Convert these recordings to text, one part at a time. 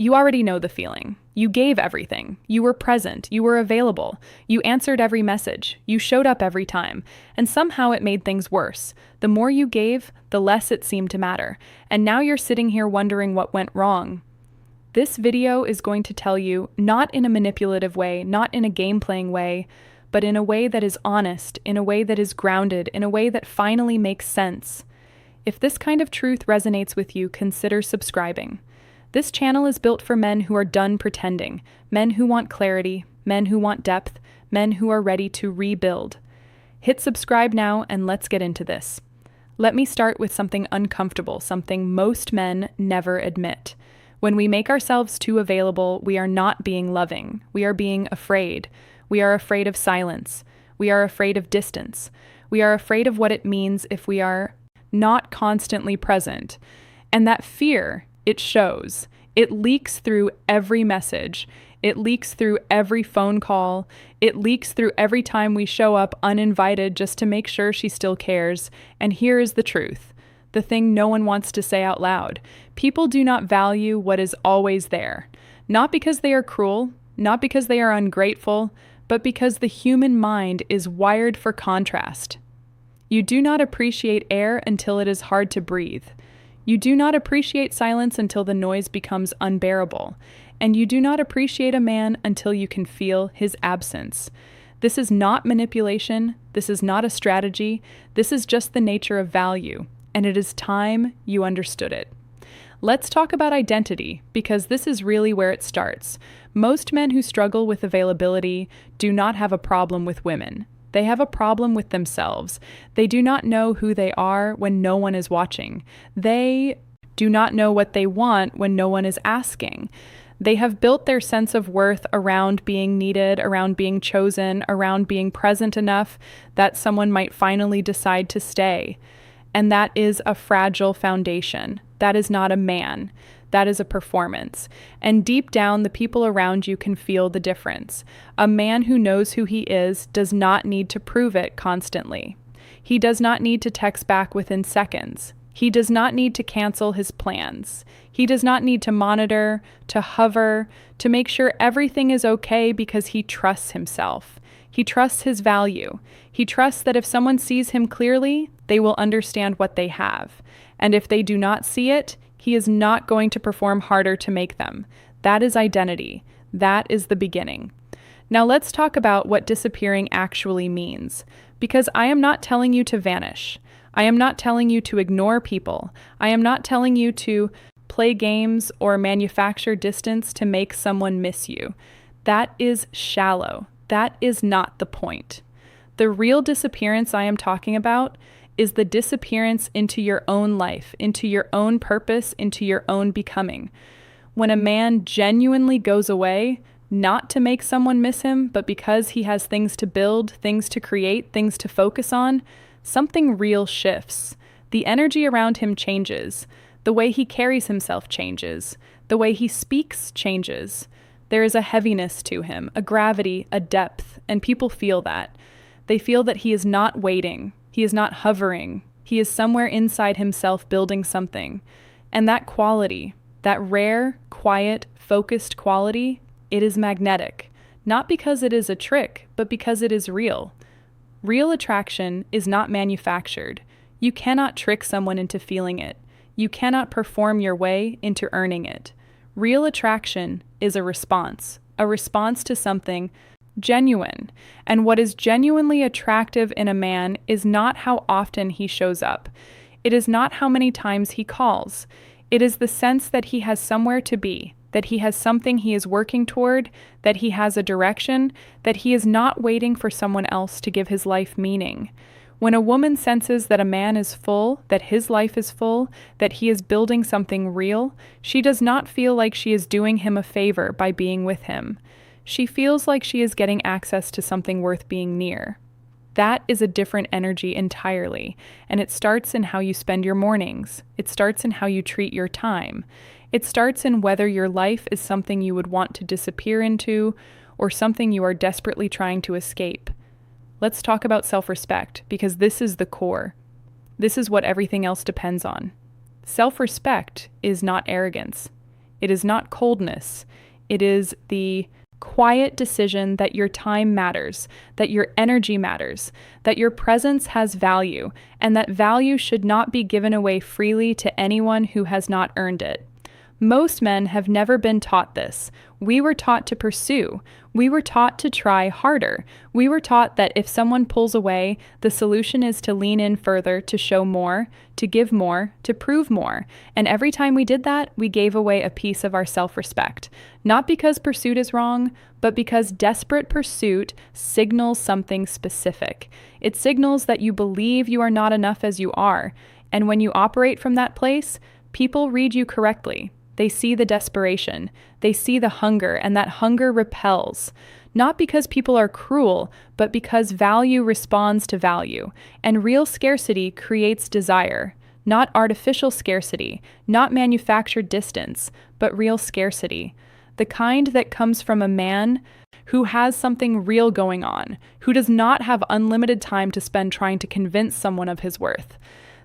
You already know the feeling. You gave everything. You were present. You were available. You answered every message. You showed up every time. And somehow it made things worse. The more you gave, the less it seemed to matter. And now you're sitting here wondering what went wrong. This video is going to tell you, not in a manipulative way, not in a game-playing way, but in a way that is honest, in a way that is grounded, in a way that finally makes sense. If this kind of truth resonates with you, consider subscribing. This channel is built for men who are done pretending, men who want clarity, men who want depth, men who are ready to rebuild. Hit subscribe now and let's get into this. Let me start with something uncomfortable, something most men never admit. When we make ourselves too available, we are not being loving. We are being afraid. We are afraid of silence. We are afraid of distance. We are afraid of what it means if we are not constantly present. And that fear, it shows. It leaks through every message. It leaks through every phone call. It leaks through every time we show up uninvited just to make sure she still cares. And here is the truth. The thing no one wants to say out loud. People do not value what is always there. Not because they are cruel, not because they are ungrateful, but because the human mind is wired for contrast. You do not appreciate air until it is hard to breathe. You do not appreciate silence until the noise becomes unbearable. And you do not appreciate a man until you can feel his absence. This is not manipulation. This is not a strategy. This is just the nature of value. And it is time you understood it. Let's talk about identity, because this is really where it starts. Most men who struggle with availability do not have a problem with women. They have a problem with themselves. They do not know who they are when no one is watching. They do not know what they want when no one is asking. They have built their sense of worth around being needed, around being chosen, around being present enough that someone might finally decide to stay. And that is a fragile foundation. That is not a man. That is a performance. And deep down, the people around you can feel the difference. A man who knows who he is does not need to prove it constantly. He does not need to text back within seconds. He does not need to cancel his plans. He does not need to monitor, to hover, to make sure everything is okay because he trusts himself. He trusts his value. He trusts that if someone sees him clearly, they will understand what they have. And if they do not see it, he is not going to perform harder to make them. That is identity. That is the beginning. Now let's talk about what disappearing actually means. Because I am not telling you to vanish. I am not telling you to ignore people. I am not telling you to play games or manufacture distance to make someone miss you. That is shallow. That is not the point. The real disappearance I am talking about is the disappearance into your own life, into your own purpose, into your own becoming. When a man genuinely goes away, not to make someone miss him, but because he has things to build, things to create, things to focus on, something real shifts. The energy around him changes. The way he carries himself changes. The way he speaks changes. There is a heaviness to him, a gravity, a depth, and people feel that. They feel that he is not waiting. He is not hovering. He is somewhere inside himself building something. And that quality, that rare, quiet, focused quality, it is magnetic. Not because it is a trick, but because it is real. Real attraction is not manufactured. You cannot trick someone into feeling it. You cannot perform your way into earning it. Real attraction is a response to something genuine. And what is genuinely attractive in a man is not how often he shows up. It is not how many times he calls. It is the sense that he has somewhere to be, that he has something he is working toward, that he has a direction, that he is not waiting for someone else to give his life meaning. When a woman senses that a man is full, that his life is full, that he is building something real, she does not feel like she is doing him a favor by being with him. She feels like she is getting access to something worth being near. That is a different energy entirely, and it starts in how you spend your mornings. It starts in how you treat your time. It starts in whether your life is something you would want to disappear into or something you are desperately trying to escape. Let's talk about self-respect, because this is the core. This is what everything else depends on. Self-respect is not arrogance. It is not coldness. It is the quiet decision that your time matters, that your energy matters, that your presence has value, and that value should not be given away freely to anyone who has not earned it. Most men have never been taught this. We were taught to pursue. We were taught to try harder. We were taught that if someone pulls away, the solution is to lean in further, to show more, to give more, to prove more. And every time we did that, we gave away a piece of our self-respect. Not because pursuit is wrong, but because desperate pursuit signals something specific. It signals that you believe you are not enough as you are. And when you operate from that place, people read you correctly. They see the desperation, they see the hunger, and that hunger repels. Not because people are cruel, but because value responds to value, and real scarcity creates desire. Not artificial scarcity, not manufactured distance, but real scarcity. The kind that comes from a man who has something real going on, who does not have unlimited time to spend trying to convince someone of his worth.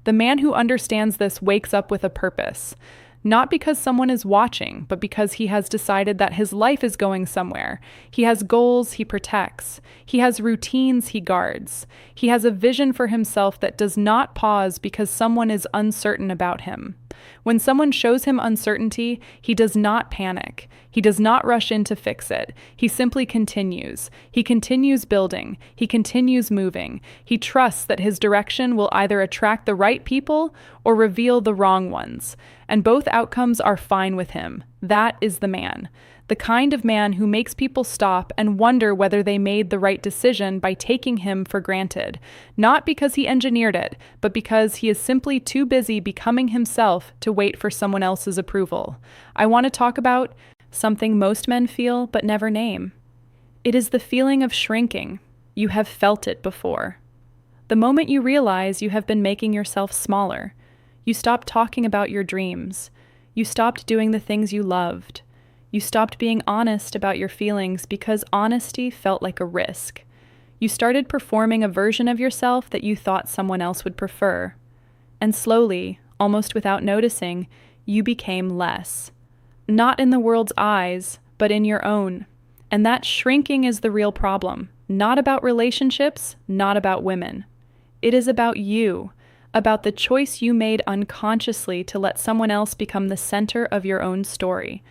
The man who understands this wakes up with a purpose. Not because someone is watching, but because he has decided that his life is going somewhere. He has goals he protects. He has routines he guards. He has a vision for himself that does not pause because someone is uncertain about him. When someone shows him uncertainty, he does not panic. He does not rush in to fix it. He simply continues. He continues building. He continues moving. He trusts that his direction will either attract the right people or reveal the wrong ones. And both outcomes are fine with him. That is the man. The kind of man who makes people stop and wonder whether they made the right decision by taking him for granted. Not because he engineered it, but because he is simply too busy becoming himself to wait for someone else's approval. I want to talk about something most men feel but never name. It is the feeling of shrinking. You have felt it before. The moment you realize you have been making yourself smaller. You stopped talking about your dreams. You stopped doing the things you loved. You stopped being honest about your feelings because honesty felt like a risk. You started performing a version of yourself that you thought someone else would prefer. And slowly, almost without noticing, you became less. Not in the world's eyes, but in your own. And that shrinking is the real problem. Not about relationships, not about women. It is about you, about the choice you made unconsciously to let someone else become the center of your own story.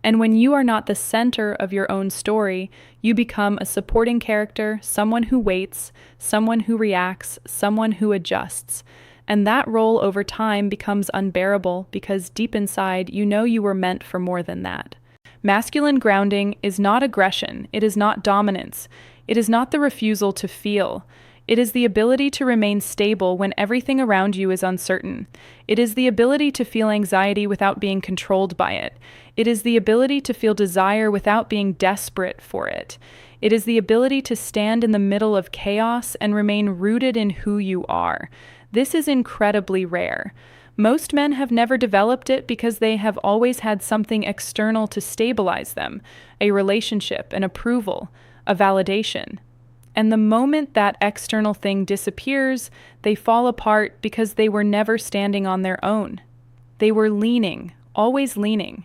And when you are not the center of your own story, you become a supporting character, someone who waits, someone who reacts, someone who adjusts. And that role over time becomes unbearable because deep inside you know you were meant for more than that. Masculine grounding is not aggression, it is not dominance, it is not the refusal to feel. It is the ability to remain stable when everything around you is uncertain. It is the ability to feel anxiety without being controlled by it. It is the ability to feel desire without being desperate for it. It is the ability to stand in the middle of chaos and remain rooted in who you are. This is incredibly rare. Most men have never developed it because they have always had something external to stabilize them, a relationship, an approval, a validation. And the moment that external thing disappears, they fall apart because they were never standing on their own. They were leaning, always leaning.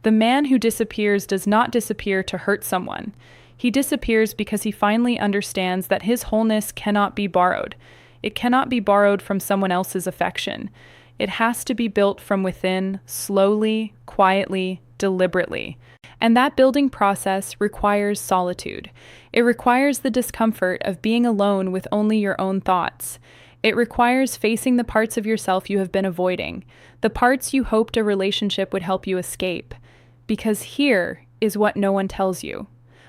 The man who disappears does not disappear to hurt someone. He disappears because he finally understands that his wholeness cannot be borrowed. It cannot be borrowed from someone else's affection. It has to be built from within, slowly, quietly, deliberately. And that building process requires solitude. It requires the discomfort of being alone with only your own thoughts. It requires facing the parts of yourself you have been avoiding, the parts you hoped a relationship would help you escape. Because here is what no one tells you.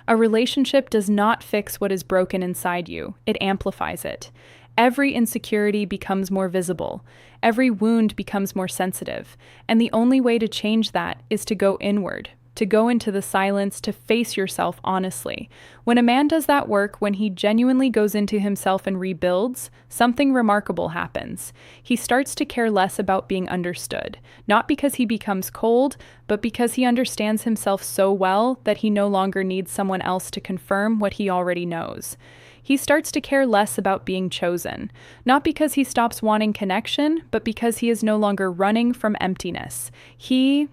A relationship does not fix what is broken inside you. It amplifies it. Every insecurity becomes more visible. Every wound becomes more sensitive. And the only way to change that is to go inward, to go into the silence, to face yourself honestly. When a man does that work, when he genuinely goes into himself and rebuilds, something remarkable happens. He starts to care less about being understood, not because he becomes cold, but because he understands himself so well that he no longer needs someone else to confirm what he already knows. He starts to care less about being chosen, not because he stops wanting connection, but because he is no longer running from emptiness. He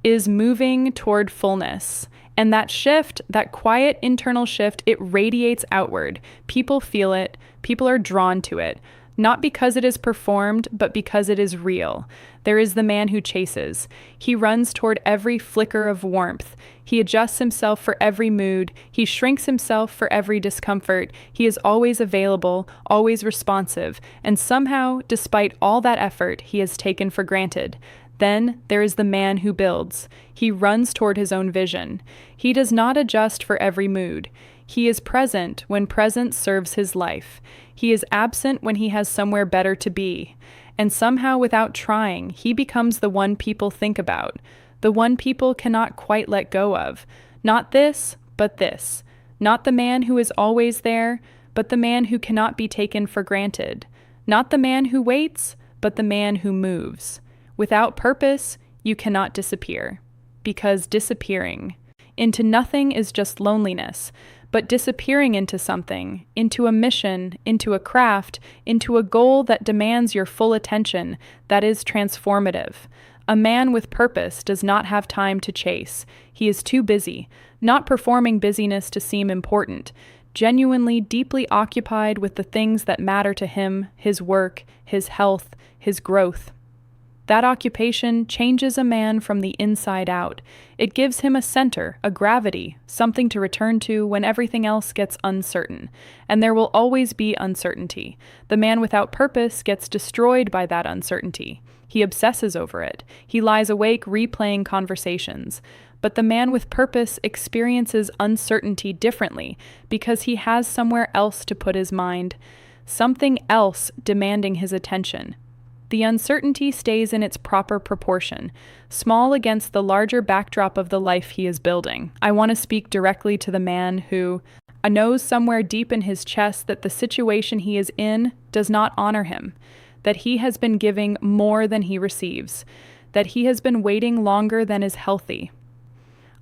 is moving toward fullness. And that shift, that quiet internal shift, it radiates outward. People feel it. People are drawn to it. Not because it is performed, but because it is real. There is the man who chases. He runs toward every flicker of warmth. He adjusts himself for every mood. He shrinks himself for every discomfort. He is always available, always responsive. And somehow, despite all that effort, he is taken for granted. Then there is the man who builds. He runs toward his own vision. He does not adjust for every mood. He is present when presence serves his life. He is absent when he has somewhere better to be. And somehow, without trying, he becomes the one people think about, the one people cannot quite let go of. Not this, but this. Not the man who is always there, but the man who cannot be taken for granted. Not the man who waits, but the man who moves. Without purpose, you cannot disappear, because disappearing into nothing is just loneliness, but disappearing into something, into a mission, into a craft, into a goal that demands your full attention, that is transformative. A man with purpose does not have time to chase. He is too busy, not performing busyness to seem important, genuinely deeply occupied with the things that matter to him, his work, his health, his growth. That occupation changes a man from the inside out. It gives him a center, a gravity, something to return to when everything else gets uncertain. And there will always be uncertainty. The man without purpose gets destroyed by that uncertainty. He obsesses over it. He lies awake replaying conversations. But the man with purpose experiences uncertainty differently because he has somewhere else to put his mind, something else demanding his attention. The uncertainty stays in its proper proportion, small against the larger backdrop of the life he is building. I want to speak directly to the man who knows somewhere deep in his chest that the situation he is in does not honor him, that he has been giving more than he receives, that he has been waiting longer than is healthy.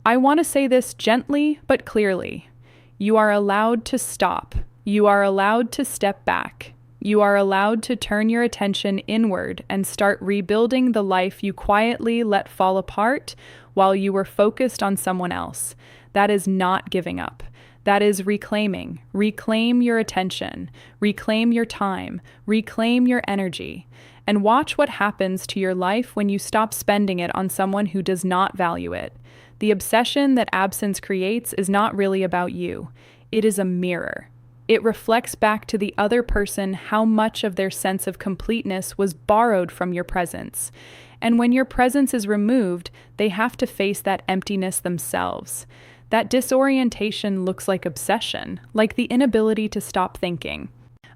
I want to say this gently but clearly. You are allowed to stop. You are allowed to step back. You are allowed to turn your attention inward and start rebuilding the life you quietly let fall apart while you were focused on someone else. That is not giving up. That is reclaiming. Reclaim your attention. Reclaim your time. Reclaim your energy. And watch what happens to your life when you stop spending it on someone who does not value it. The obsession that absence creates is not really about you. It is a mirror. It reflects back to the other person how much of their sense of completeness was borrowed from your presence. And when your presence is removed, they have to face that emptiness themselves. That disorientation looks like obsession, like the inability to stop thinking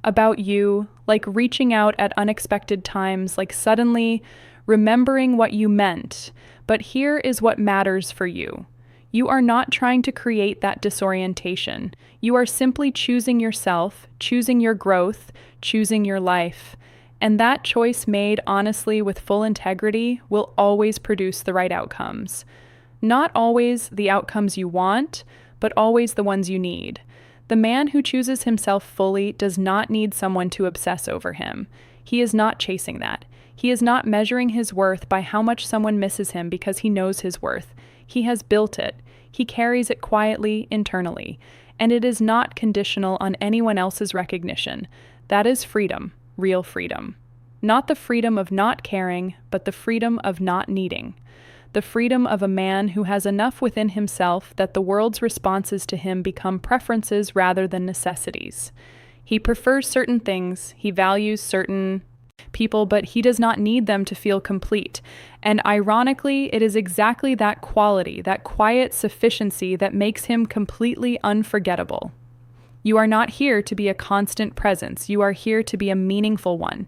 about you, like reaching out at unexpected times, like suddenly remembering what you meant. But here is what matters for you. You are not trying to create that disorientation. You are simply choosing yourself, choosing your growth, choosing your life. And that choice made honestly with full integrity will always produce the right outcomes. Not always the outcomes you want, but always the ones you need. The man who chooses himself fully does not need someone to obsess over him. He is not chasing that. He is not measuring his worth by how much someone misses him because he knows his worth. He has built it. He carries it quietly, internally. And it is not conditional on anyone else's recognition. That is freedom, real freedom. Not the freedom of not caring, but the freedom of not needing. The freedom of a man who has enough within himself that the world's responses to him become preferences rather than necessities. He prefers certain things, he values certain people, but he does not need them to feel complete. And ironically, it is exactly that quality, that quiet sufficiency that makes him completely unforgettable. You are not here to be a constant presence. You are here to be a meaningful one.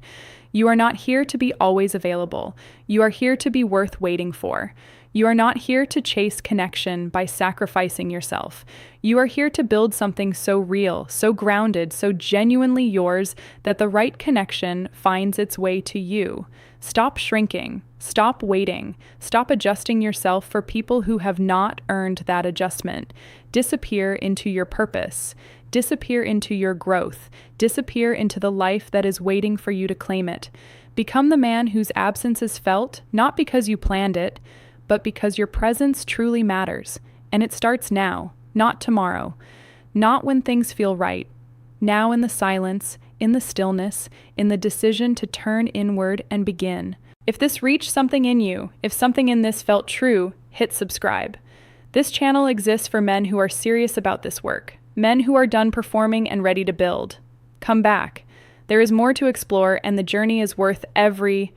You are not here to be always available. You are here to be worth waiting for. You are not here to chase connection by sacrificing yourself. You are here to build something so real, so grounded, so genuinely yours that the right connection finds its way to you. Stop shrinking. Stop waiting. Stop adjusting yourself for people who have not earned that adjustment. Disappear into your purpose. Disappear into your growth. Disappear into the life that is waiting for you to claim it. Become the man whose absence is felt, not because you planned it, but because your presence truly matters. And it starts now, not tomorrow. Not when things feel right. Now in the silence, in the stillness, in the decision to turn inward and begin. If this reached something in you, if something in this felt true, hit subscribe. This channel exists for men who are serious about this work, men who are done performing and ready to build. Come back. There is more to explore, and the journey is worth every